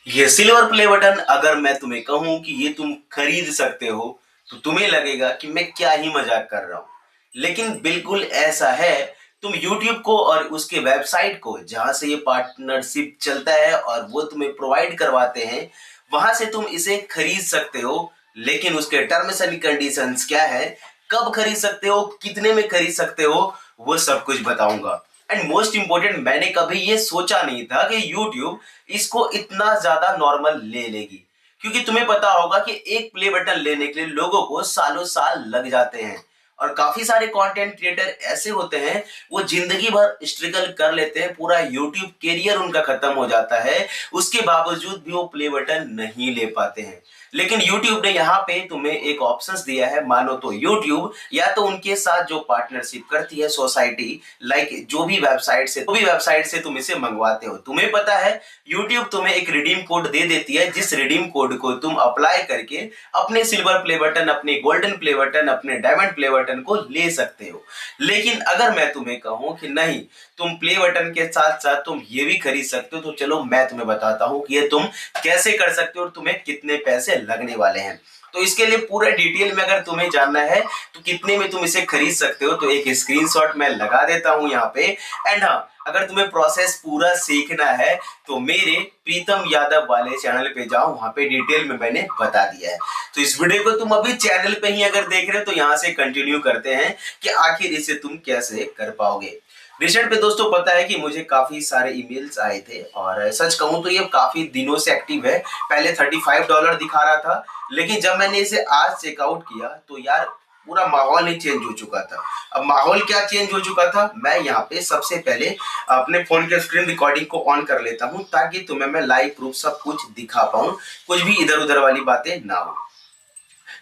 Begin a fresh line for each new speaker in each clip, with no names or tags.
ये silver play button अगर मैं तुम्हें कहूं कि ये तुम खरीद सकते हो तो तुम्हें लगेगा कि मैं क्या ही मजाक कर रहा हूं, लेकिन बिल्कुल ऐसा है। तुम YouTube को और उसके वेबसाइट को जहां से ये पार्टनरशिप चलता है और वो तुम्हें प्रोवाइड करवाते हैं, वहां से तुम इसे खरीद सकते हो। लेकिन उसके टर्म्स एंड कंडीशंस क्या है, कब खरीद सकते हो, कितने में खरीद सकते हो, वो सब कुछ बताऊंगा। एंड मोस्ट इंपॉर्टेंट, मैंने कभी ये सोचा नहीं था कि YouTube इसको इतना ज्यादा नॉर्मल ले लेगी, क्योंकि तुम्हें पता होगा कि एक प्ले बटन लेने के लिए लोगों को सालों साल लग जाते हैं। और काफी सारे कंटेंट क्रिएटर ऐसे होते हैं, वो जिंदगी भर स्ट्रगल कर लेते हैं, पूरा यूट्यूब कैरियर उनका खत्म हो जाता है, उसके बावजूद भी वो प्ले बटन नहीं ले पाते हैं। लेकिन YouTube ने यहाँ पे तुम्हें एक ऑप्शंस दिया है, मानो तो YouTube या तो उनके साथ जो पार्टनरशिप करती है सोसाइटी, लाइक जो भी वेबसाइट से तुम इसे मंगवाते हो, तुम्हें पता है YouTube तुम्हें एक रिडीम कोड दे देती है, जिस रिडीम कोड को तुम अप्लाई करके अपने सिल्वर प्ले बटन, अपने गोल्डन प्ले बटन, अपने डायमंड प्ले बटन को ले सकते हो। लेकिन अगर मैं तुम्हें कहूं कि नहीं, तुम प्ले बटन के साथ साथ तुम ये भी खरीद सकते हो, तो चलो मैं तुम्हें बताता हूं कि ये तुम कैसे कर सकते हो और तुम्हें कितने पैसे लगने वाले हैं। तो इसके लिए पूरा डिटेल में अगर तुम्हें जानना है तो कितने में तुम इसे खरीद सकते हो, तो एक स्क्रीनशॉट मैं लगा देता हूं यहाँ पे। एंड हाँ, अगर तुम्हें प्रोसेस पूरा सीखना है तो मेरे प्रीतम यादव वाले चैनल पे जाओ, वहां पे डिटेल में मैंने बता दिया है। तो इस वीडियो को तुम अभी चैनल पे ही अगर देख रहे हो तो यहाँ से कंटिन्यू करते हैं कि आखिर इसे तुम कैसे कर पाओगे। रिसेंट पे दोस्तों पता है कि मुझे काफी सारे ईमेल्स आए थे, और सच कहूं तो ये काफी दिनों से एक्टिव है। पहले $35 दिखा रहा था, लेकिन जब मैंने इसे आज चेकआउट किया तो यार पूरा माहौल ही चेंज हो चुका था। अब माहौल क्या चेंज हो चुका था, मैं यहाँ पे सबसे पहले अपने फोन के स्क्रीन रिकॉर्डिंग को ऑन कर लेता हूँ, ताकि तुम्हें मैं लाइव प्रूफ सब कुछ दिखा पाऊँ, कुछ भी इधर उधर वाली बातें ना हो।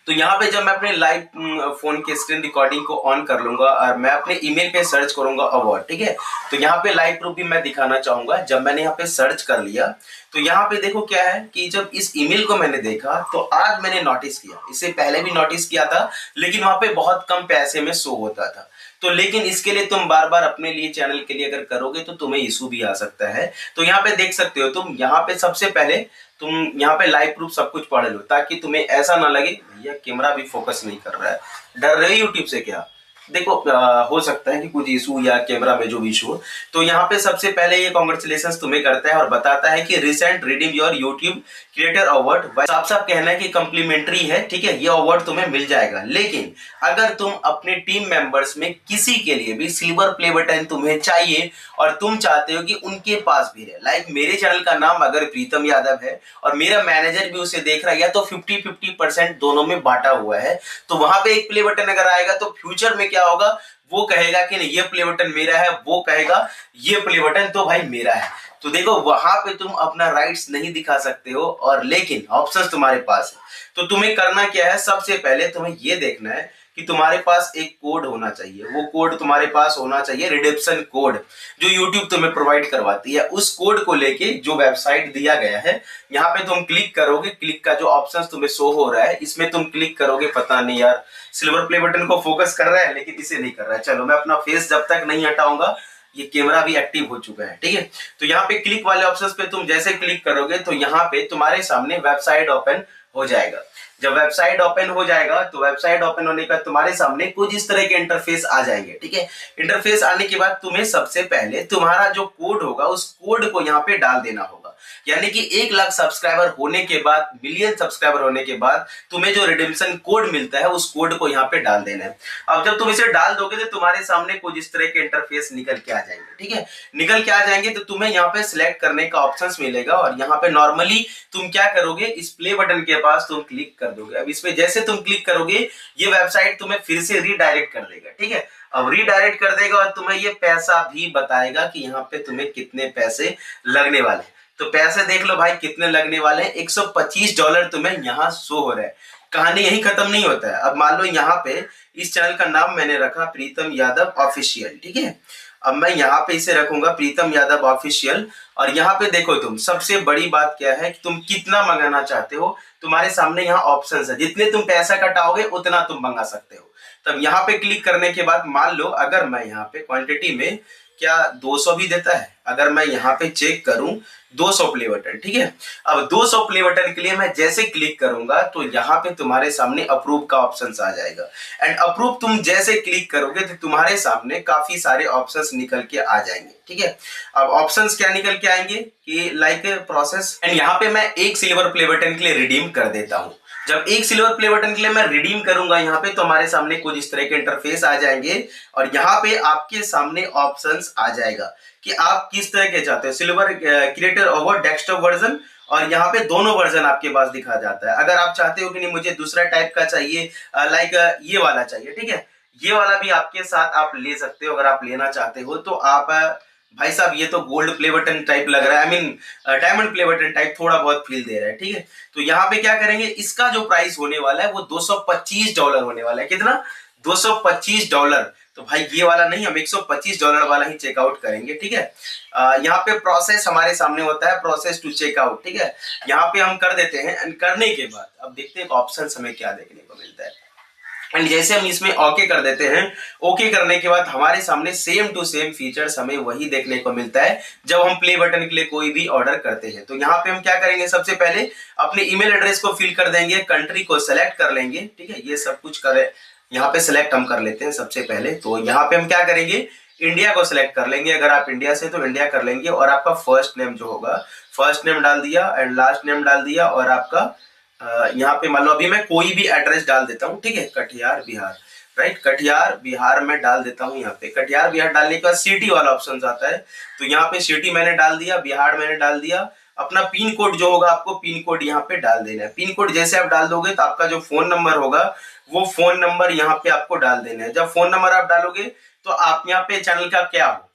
तो यहाँ पे जब मैं अपने लाइव फोन के स्क्रीन रिकॉर्डिंग को ऑन कर लूंगा और मैं अपने ईमेल पे सर्च करूंगा अवार्ड, ठीक है। तो यहाँ पे लाइव प्रूफ भी मैं दिखाना चाहूंगा। जब मैंने यहाँ पे सर्च कर लिया तो यहाँ पे देखो क्या है कि जब इस ईमेल को मैंने देखा तो आज मैंने नोटिस किया, इससे पहले भी नोटिस किया था, लेकिन वहां पे बहुत कम पैसे में शो होता था। तो लेकिन इसके लिए तुम बार बार अपने लिए चैनल के लिए अगर करोगे तो तुम्हें इशू भी आ सकता है। तो यहाँ पे देख सकते हो तुम, यहाँ पे सबसे पहले तुम यहाँ पे लाइव प्रूफ सब कुछ पढ़ लो, ताकि तुम्हें ऐसा ना लगे भैया कैमरा भी फोकस नहीं कर रहा है, डर रहे यूट्यूब से क्या। देखो हो सकता है कि कुछ इशू या कैमरा में जो भी इशू हो। तो यहाँ पे सबसे पहले ये कॉन्ग्रेचुलेशन तुम्हें करता है और बताता है कि recent redeem your YouTube creator award. साफ साफ कहना है कि कम्प्लीमेंट्री है, ठीक है, ये अवार्ड तुम्हें मिल जाएगा। लेकिन अगर तुम अपने टीम मेंबर्स में किसी के लिए भी सिल्वर प्ले बटन तुम्हें चाहिए और तुम चाहते हो कि उनके पास भी रहे, लाइक मेरे चैनल का नाम अगर प्रीतम यादव है और मेरा मैनेजर भी उसे देख रहा है, या तो 50-50% दोनों में बांटा हुआ है, तो वहां पे एक प्ले बटन अगर आएगा तो फ्यूचर में क्या होगा, वो कहेगा कि नहीं ये प्ले बटन मेरा है, वो कहेगा ये प्ले बटन तो भाई मेरा है। तो देखो वहां पे तुम अपना राइट्स नहीं दिखा सकते हो, और लेकिन ऑप्शंस तुम्हारे पास है। तो तुम्हें करना क्या है, सबसे पहले तुम्हें ये देखना है कि तुम्हारे पास एक कोड होना चाहिए। वो कोड तुम्हारे पास होना चाहिए रिडेम्पशन कोड, जो YouTube तुम्हें प्रोवाइड करवाती है। उस कोड को लेके जो वेबसाइट दिया गया है, यहाँ पे तुम क्लिक करोगे। क्लिक का जो ऑप्शन तुम्हें शो हो रहा है, इसमें तुम क्लिक करोगे। पता नहीं यार सिल्वर प्ले बटन को फोकस कर रहा है लेकिन इसे नहीं कर रहा है। चलो मैं अपना फेस जब तक नहीं हटाऊंगा, ये कैमरा भी एक्टिव हो चुका है, ठीक है। तो यहाँ पे क्लिक वाले ऑप्शंस पे तुम जैसे क्लिक करोगे तो यहाँ पे तुम्हारे सामने वेबसाइट ओपन हो जाएगा। जब वेबसाइट ओपन हो जाएगा तो वेबसाइट ओपन होने का तुम्हारे सामने कुछ इस तरह के इंटरफेस आ जाएंगे, ठीक है। इंटरफेस आने के बाद तुम्हें सबसे पहले तुम्हारा जो कोड होगा उस कोड को यहाँ पे डाल देना होगा। यानी कि 1 लाख सब्सक्राइबर होने के बाद, मिलियन सब्सक्राइबर होने के बाद तुम्हें जो रिडेम्पशन कोड मिलता है उस कोड को यहाँ पे डाल देना है। अब जब तुम इसे डाल दोगे तो तुम्हारे सामने कुछ इस तरह के इंटरफेस निकल के आ जाएंगे, ठीक है। निकल के आ जाएंगे तो तुम्हें यहाँ पे सिलेक्ट करने का ऑप्शन मिलेगा, और यहाँ पे नॉर्मली तुम क्या करोगे, इस प्ले बटन के पास तुम क्लिक कर दोगे। अब इसमें जैसे तुम क्लिक करोगे ये वेबसाइट तुम्हें फिर से रीडायरेक्ट कर देगा, ठीक है। अब रीडायरेक्ट कर देगा और तुम्हें ये पैसा भी बताएगा कि यहाँ पे तुम्हें कितने पैसे लगने वाले हैं। तो पैसे देख लो भाई कितने लगने वाले हैं, $125 तुम्हें यहाँ शो हो रहा है। कहानी यही खत्म नहीं होता है। अब मान लो यहाँ पे इस चैनल का नाम मैंने रखा प्रीतम यादव ऑफिशियल, ठीक है। अब मैं यहाँ पे इसे रखूंगा प्रीतम यादव ऑफिशियल, और यहाँ पे देखो तुम, सबसे बड़ी बात क्या है कि तुम कितना मंगाना चाहते हो। तुम्हारे सामने यहाँ ऑप्शन है, जितने तुम पैसा कटाओगे उतना तुम मंगा सकते हो। तब यहाँ पे क्लिक करने के बाद मान लो अगर मैं यहाँ पे क्वांटिटी में क्या 200 भी देता है? अगर मैं यहाँ पे चेक करूं 200 प्ले बटन, ठीक है। अब 200 प्ले बटन के लिए मैं जैसे क्लिक करूंगा तो यहाँ पे तुम्हारे सामने अप्रूव का ऑप्शन आ जाएगा। एंड अप्रूव तुम जैसे क्लिक करोगे तो तुम्हारे सामने काफी सारे ऑप्शंस निकल के आ जाएंगे, ठीक है। अब ऑप्शंस क्या निकल के आएंगे कि लाइक प्रोसेस, एंड यहाँ पे मैं एक सिल्वर प्ले बटन के लिए रिडीम कर देता हूँ। जब एक सिल्वर प्ले बटन के लिए मैं रिडीम करूंगा यहाँ पे तो हमारे सामने कुछ इस तरह के इंटरफेस आ जाएंगे और यहाँ पे आपके सामने ऑप्शंस आ जाएगा कि आप किस तरह के चाहते हो, silver creator over desktop version, और यहाँ पे दोनों वर्जन आपके पास दिखा जाता है। अगर आप चाहते हो कि नहीं मुझे दूसरा टाइप का चाहिए, लाइक ये वाला चाहिए, ठीक है, ये वाला भी आपके साथ आप ले सकते हो। अगर आप लेना चाहते हो तो आप भाई साहब ये तो गोल्ड प्ले बटन टाइप लग रहा है, I mean diamond play button type थोड़ा बहुत फील दे रहा है, ठीक है। तो यहाँ पे क्या करेंगे, इसका जो प्राइस होने वाला है वो $225 होने वाला है। कितना? $225। तो भाई ये वाला नहीं, हम $125 वाला ही चेकआउट करेंगे, ठीक है। यहाँ पे प्रोसेस हमारे सामने होता है, प्रोसेस टू चेकआउट, ठीक है। यहाँ पे हम कर देते हैं एंड करने के बाद अब देखते हैं ऑप्शन हमें क्या देखने को मिलता है। एंड जैसे हम इसमें ओके कर देते हैं, ओके करने के बाद हमारे सामने सेम टू सेम फीचर्स हमें वही देखने को मिलता है जब हम प्ले बटन के लिए कोई भी ऑर्डर करते हैं। तो यहाँ पे हम क्या करेंगे, सबसे पहले अपने ईमेल एड्रेस को फिल कर देंगे, कंट्री को सेलेक्ट कर लेंगे, ठीक है। ये सब कुछ करें, यहाँ पे सेलेक्ट हम कर लेते हैं सबसे पहले। तो यहाँ पे हम क्या करेंगे, इंडिया को सिलेक्ट कर लेंगे। अगर आप इंडिया से तो इंडिया कर लेंगे और आपका फर्स्ट नेम जो होगा, फर्स्ट नेम डाल दिया एंड लास्ट नेम डाल दिया और आपका यहाँ पे मान लो अभी मैं कोई भी एड्रेस डाल देता हूँ, ठीक है, कटिहार बिहार, राइट, कटिहार बिहार में डाल देता हूँ। यहाँ पे कटिहार बिहार डालने के बाद सिटी वाला ऑप्शन आता है, तो यहाँ पे सिटी मैंने डाल दिया, बिहार मैंने डाल दिया। अपना पिन कोड जो होगा आपको पिन कोड यहाँ पे डाल देना है। पिन कोड जैसे आप डाल दोगे तो आपका जो फोन नंबर होगा वो फोन नंबर यहाँ पे आपको डाल देना है। जब फोन नंबर आप डालोगे तो आप यहाँ पे चैनल का क्या हो,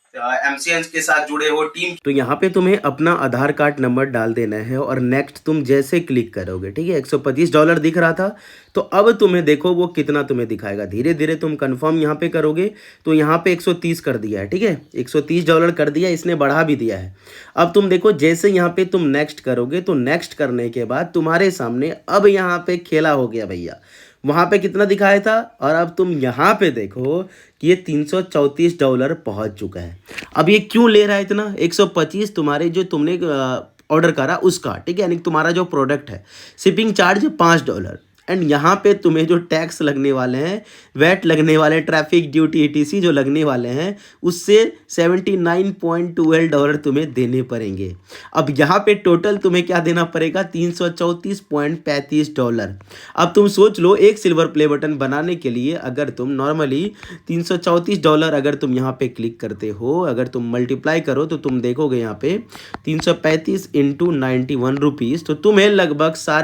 एमसीएन के साथ जुड़े हो टीम, तो यहाँ पे तुम्हें अपना आधार कार्ड नंबर डाल देना है और नेक्स्ट तुम जैसे क्लिक करोगे, ठीक है। $125 दिख रहा था, तो अब तुम्हें देखो वो कितना तुम्हें दिखाएगा। धीरे धीरे तुम कंफर्म यहाँ पे करोगे तो यहाँ पे 130 कर दिया है, ठीक है, $130 कर दिया, इसने बढ़ा भी दिया है। अब तुम देखो जैसे यहाँ पे तुम नेक्स्ट करोगे तो नेक्स्ट करने के बाद तुम्हारे सामने अब यहाँ पे खेला हो गया भैया। वहाँ पे कितना दिखाया था और अब तुम यहाँ पे देखो कि ये $334 पहुँच चुका है। अब ये क्यों ले रहा है इतना? 125 तुम्हारे जो तुमने ऑर्डर करा उसका, ठीक है, यानी तुम्हारा जो प्रोडक्ट है, शिपिंग चार्ज $5 एंड यहाँ पे तुम्हें जो टैक्स लगने वाले हैं, वैट लगने वाले, ट्रैफिक ड्यूटी ETC जो लगने वाले हैं, उससे $79.12 तुम्हें देने पड़ेंगे। अब यहाँ पे टोटल तुम्हें क्या देना पड़ेगा, $334.35। अब तुम सोच लो एक सिल्वर प्ले बटन बनाने के लिए अगर तुम नॉर्मली $334 अगर तुम यहाँ पे क्लिक करते हो, अगर तुम मल्टीप्लाई करो तो तुम देखोगे यहाँ पे 335 × 91 रुपीज़, तो तुम्हें लगभग सारे